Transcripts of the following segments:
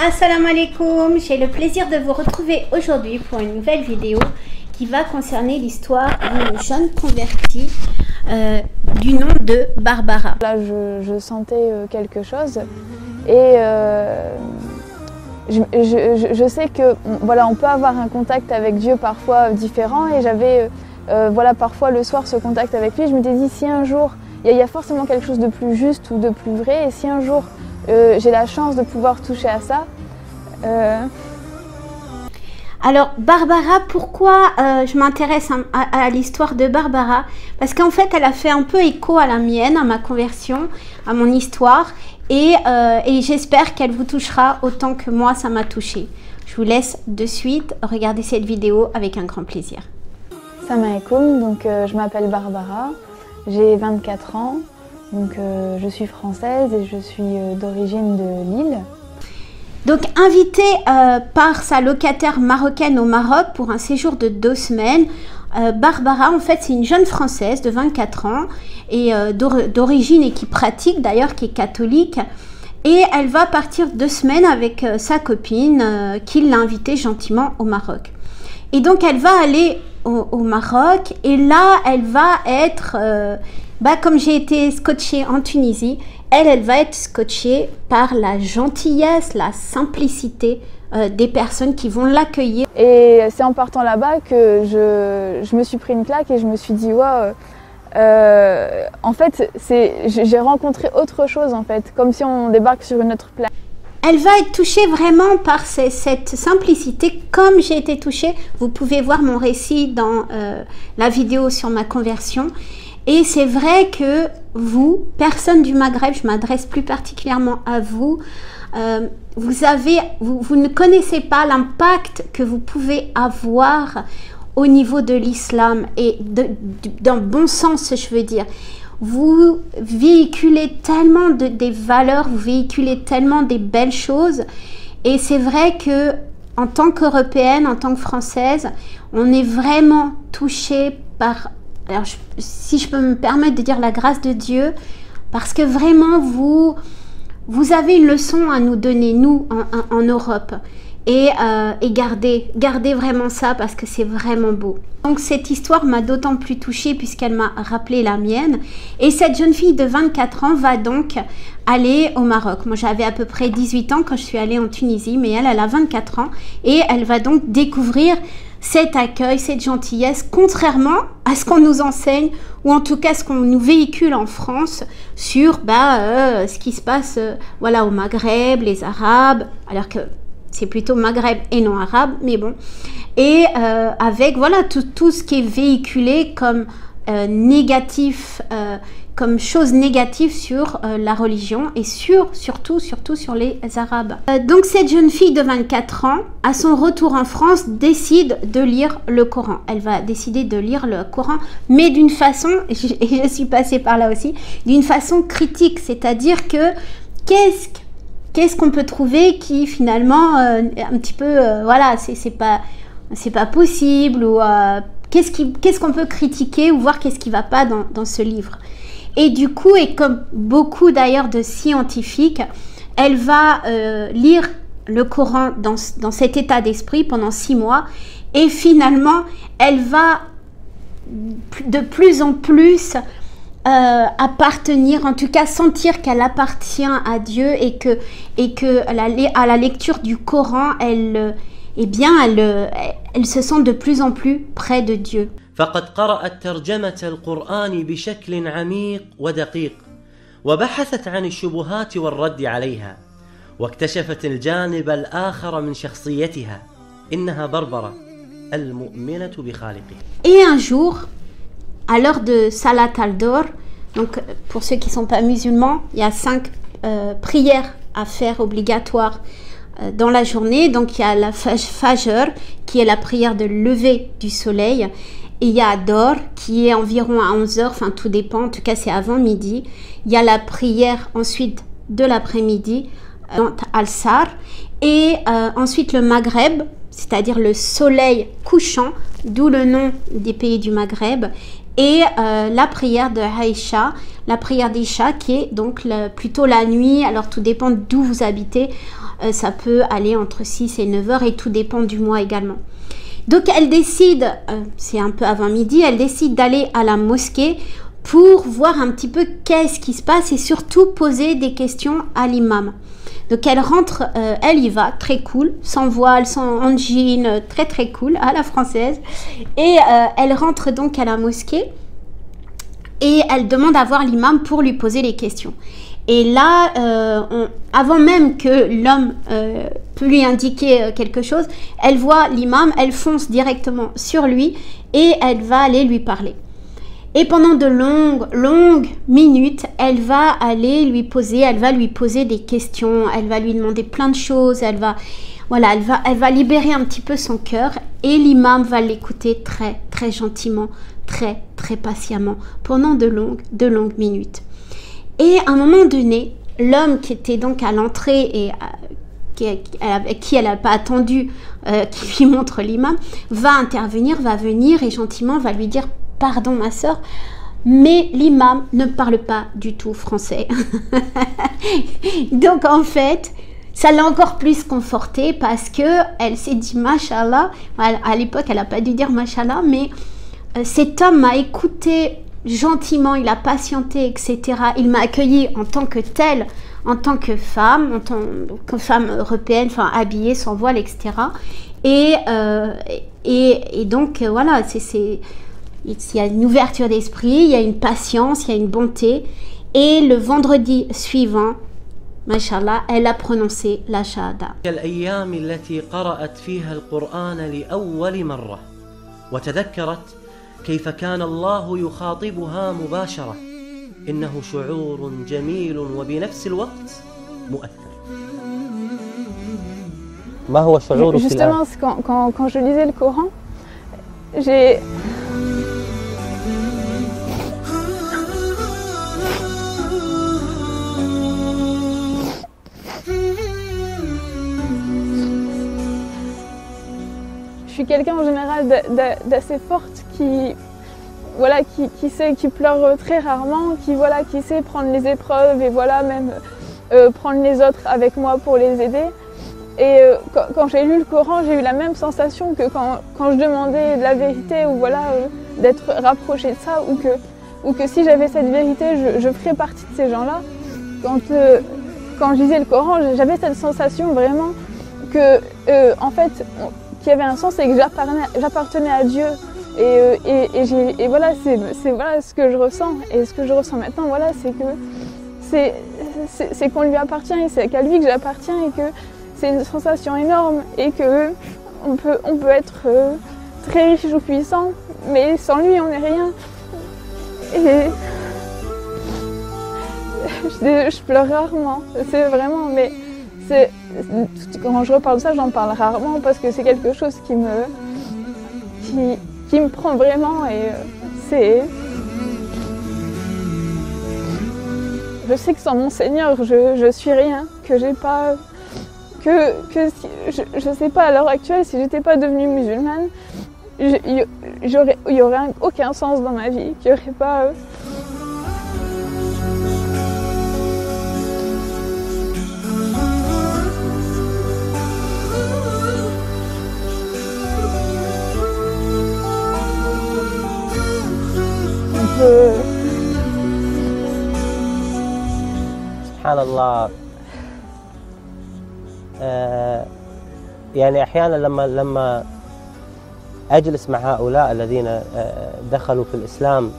Assalamu alaikum, j'ai le plaisir de vous retrouver aujourd'hui pour une nouvelle vidéo qui va concerner l'histoire d'une jeune convertie du nom de Barbara. Là, je sentais quelque chose et je sais que voilà, on peut avoir un contact avec Dieu parfois différent et j'avais voilà, parfois le soir ce contact avec lui. Je m'étais dit si un jour, il y a forcément quelque chose de plus juste ou de plus vrai et si un jour j'ai la chance de pouvoir toucher à ça. Alors Barbara, pourquoi je m'intéresse à l'histoire de Barbara? Parce qu'en fait elle a fait un peu écho à la mienne, à ma conversion, à mon histoire et j'espère qu'elle vous touchera autant que moi ça m'a touchée. Je vous laisse de suite regarder cette vidéo avec un grand plaisir. Salam alaikum, donc je m'appelle Barbara, j'ai 24 ans, donc je suis française et je suis d'origine de Lille. Donc invitée par sa locataire marocaine au Maroc pour un séjour de 2 semaines, Barbara en fait c'est une jeune française de 24 ans et d'origine et qui pratique d'ailleurs, qui est catholique, et elle va partir 2 semaines avec sa copine qui l'a invitée gentiment au Maroc. Et donc elle va aller au Maroc et là elle va être, comme j'ai été scotchée en Tunisie, elle va être scotchée par la gentillesse, la simplicité des personnes qui vont l'accueillir. Et c'est en partant là-bas que je me suis pris une claque et je me suis dit wow, en fait j'ai rencontré autre chose en fait, comme si on débarque sur une autre planète. Elle va être touchée vraiment par cette simplicité, comme j'ai été touchée. Vous pouvez voir mon récit dans la vidéo sur ma conversion. Et c'est vrai que vous, personne du Maghreb, je m'adresse plus particulièrement à vous, vous ne connaissez pas l'impact que vous pouvez avoir au niveau de l'islam et dans le bon sens, je veux dire. Vous véhiculez tellement des valeurs, vous véhiculez tellement des belles choses. Et c'est vrai que en tant qu'Européenne, en tant que Française, on est vraiment touché par... Alors, si je peux me permettre de dire la grâce de Dieu, parce que vraiment, vous avez une leçon à nous donner, nous, en Europe. Et gardez vraiment ça, parce que c'est vraiment beau. Donc, cette histoire m'a d'autant plus touchée, puisqu'elle m'a rappelé la mienne. Et cette jeune fille de 24 ans va donc aller au Maroc. Moi, j'avais à peu près 18 ans quand je suis allée en Tunisie, mais elle a 24 ans. Et elle va donc découvrir cet accueil, cette gentillesse, contrairement à ce qu'on nous enseigne, ou en tout cas ce qu'on nous véhicule en France sur ce qui se passe voilà, au Maghreb, les Arabes, alors que c'est plutôt Maghreb et non Arabe, mais bon. Et avec voilà, tout ce qui est véhiculé comme négatif, comme chose négative sur la religion et surtout sur les Arabes. Donc cette jeune fille de 24 ans, à son retour en France, décide de lire le Coran. Elle va décider de lire le Coran, mais d'une façon, et je suis passée par là aussi, d'une façon critique, c'est-à-dire que qu'est-ce qu'on peut trouver qui finalement un petit peu, voilà, c'est pas possible, ou qu'est-ce qu'on peut critiquer ou voir qu'est-ce qui va pas dans ce livre. Et du coup, et comme beaucoup d'ailleurs de scientifiques, elle va lire le Coran dans cet état d'esprit pendant 6 mois et finalement, elle va de plus en plus appartenir, en tout cas sentir qu'elle appartient à Dieu et que à la lecture du Coran, elle se sent de plus en plus près de Dieu. فقد قرأت ترجمة القرآن بشكل عميق ودقيق وبحثت عن الشبهات والرد عليها واكتشفت الجانب الآخر من شخصيتها إنها بربرة المؤمنة بخالقها. Et un jour, à l'heure de Salat al-Dor, donc pour ceux qui ne sont pas musulmans, il y a 5 prières à faire obligatoires dans la journée. Donc il y a la Fajr qui est la prière de lever du soleil. Et il y a Dor qui est environ à 11h, enfin tout dépend, en tout cas c'est avant midi. Il y a la prière ensuite de l'après-midi, Al-Sar, et ensuite le Maghreb, c'est-à-dire le soleil couchant, d'où le nom des pays du Maghreb, et la prière de Aïcha, la prière d'Isha qui est donc plutôt la nuit. Alors tout dépend d'où vous habitez, ça peut aller entre 6 et 9 heures et tout dépend du mois également. Donc elle décide, c'est un peu avant midi, elle décide d'aller à la mosquée pour voir un petit peu qu'est-ce qui se passe et surtout poser des questions à l'imam. Donc elle rentre, elle y va, très cool, sans voile, en jean, très très cool, à la française. Et elle rentre donc à la mosquée et elle demande à voir l'imam pour lui poser les questions. Et là, avant même que l'homme peut lui indiquer quelque chose, elle voit l'imam, elle fonce directement sur lui et elle va aller lui parler. Et pendant de longues minutes, elle va lui poser des questions, elle va lui demander plein de choses, elle va libérer un petit peu son cœur et l'imam va l'écouter très, très gentiment, très, très patiemment pendant de longues minutes. Et à un moment donné, l'homme qui était donc à l'entrée et avec qui elle n'a pas attendu qu'il lui montre l'imam, va venir et gentiment va lui dire: pardon ma soeur, mais l'imam ne parle pas du tout français. Donc en fait, ça l'a encore plus confortée parce que elle s'est dit Mashallah. À l'époque, elle n'a pas dû dire Mashallah, mais cet homme m'a écouté gentiment, il a patienté, etc. Il m'a accueilli en tant que telle, en tant que femme, femme européenne, enfin habillée, sans voile, etc. Et donc voilà, il y a une ouverture d'esprit, il y a une patience, il y a une bonté. Et le vendredi suivant, Mashallah, elle a prononcé la shahada. الأيام التي قرأت فيها القرآن لأول مرة وتذكرت كيف كان الله يخاطبها مباشرة. إنه شعور جميل وبنفس الوقت مؤثر. ما هو شعورك الآن؟ Justement, quand je lisais le Coran, je suis quelqu'un en général d'assez forte qui pleure très rarement, qui sait prendre les épreuves et même prendre les autres avec moi pour les aider. Et quand j'ai lu le Coran, j'ai eu la même sensation que quand je demandais de la vérité ou d'être rapprochée de ça, ou que si j'avais cette vérité, je ferais partie de ces gens-là. Quand je lisais le Coran, j'avais cette sensation vraiment que en fait, qu'il y avait un sens et que j'appartenais à Dieu. Et voilà, c'est voilà ce que je ressens. Et ce que je ressens maintenant, voilà, c'est qu'on lui appartient et c'est qu'à lui que j'appartiens et que c'est une sensation énorme et que on peut être très riche ou puissant, mais sans lui on n'est rien. Et je pleure rarement, c'est vraiment, mais quand je reparle de ça, j'en parle rarement parce que c'est quelque chose qui me prend vraiment et je sais que sans mon Seigneur, je suis rien, que j'ai pas, je sais pas à l'heure actuelle, si j'étais pas devenue musulmane, il y aurait aucun sens dans ma vie, qu'il y aurait pas. سبحان الله. يعني أحيانا لما أجلس مع هؤلاء الذين دخلوا في الإسلام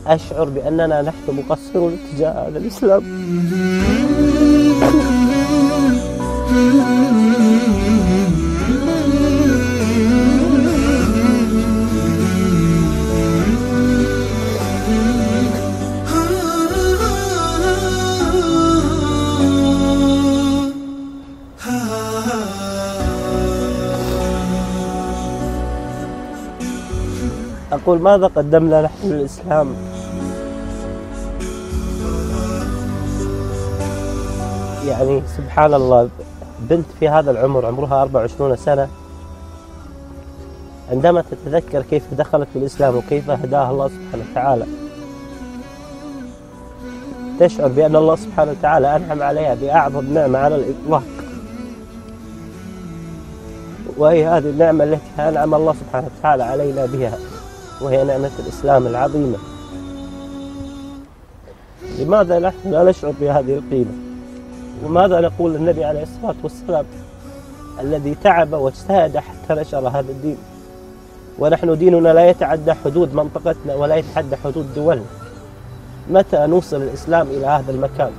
أشعر بأننا نحن مقصرون تجاه هذا الإسلام. أقول ماذا قدمنا نحن للإسلام؟ يعني سبحان الله، بنت في هذا العمر عمرها 24 سنة عندما تتذكر كيف دخلت في الإسلام وكيف هداها الله سبحانه وتعالى تشعر بأن الله سبحانه وتعالى أنعم عليها بأعظم نعمة على الإطلاق، وهي هذه النعمة التي أنعم الله سبحانه وتعالى علينا بها، وهي نعمة الإسلام العظيمة. لماذا نحن لا نشعر بهذه القيمة؟ وماذا نقول للنبي عليه الصلاة والسلام الذي تعب واجتهد حتى نشر هذا الدين، ونحن ديننا لا يتعدى حدود منطقتنا ولا يتعدى حدود دولنا. متى نوصل الإسلام إلى هذا المكان؟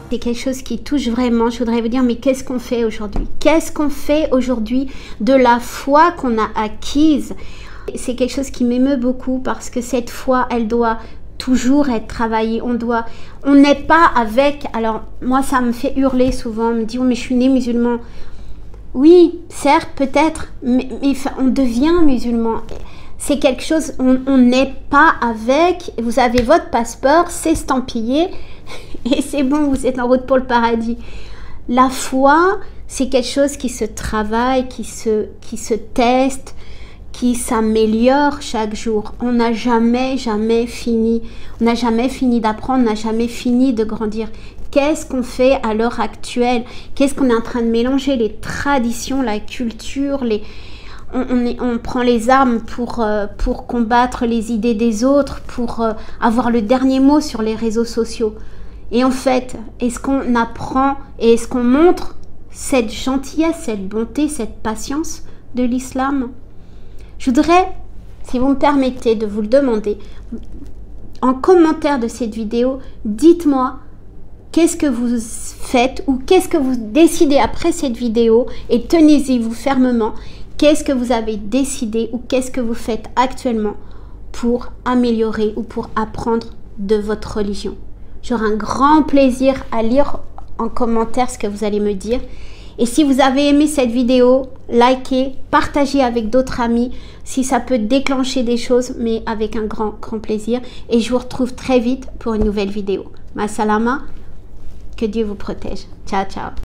C'est quelque chose qui touche vraiment. Je voudrais vous dire, mais qu'est-ce qu'on fait aujourd'hui? Qu'est-ce qu'on fait aujourd'hui de la foi qu'on a acquise? C'est quelque chose qui m'émeut beaucoup parce que cette foi, elle doit toujours être travaillée. On n'est pas avec. Alors moi, ça me fait hurler souvent. On me dit, oh, mais je suis né musulman. Oui, certes, peut-être, mais on devient musulman. C'est quelque chose, on n'est pas avec. Vous avez votre passeport, c'est estampillé. Et c'est bon, vous êtes en route pour le paradis. La foi, c'est quelque chose qui se travaille, qui se teste, qui s'améliore chaque jour. On n'a jamais fini. On n'a jamais fini d'apprendre, on n'a jamais fini de grandir. Qu'est-ce qu'on fait à l'heure actuelle? Qu'est-ce qu'on est en train de mélanger? Les traditions, la culture, on prend les armes pour combattre les idées des autres, pour avoir le dernier mot sur les réseaux sociaux. Et en fait, est-ce qu'on apprend et est-ce qu'on montre cette gentillesse, cette bonté, cette patience de l'islam? Je voudrais, si vous me permettez de vous le demander, en commentaire de cette vidéo, dites-moi qu'est-ce que vous faites ou qu'est-ce que vous décidez après cette vidéo et tenez-y-vous fermement. Qu'est-ce que vous avez décidé ou qu'est-ce que vous faites actuellement pour améliorer ou pour apprendre de votre religion? J'aurai un grand plaisir à lire en commentaire ce que vous allez me dire. Et si vous avez aimé cette vidéo, likez, partagez avec d'autres amis si ça peut déclencher des choses, mais avec un grand plaisir. Et je vous retrouve très vite pour une nouvelle vidéo. Ma salama, que Dieu vous protège. Ciao, ciao.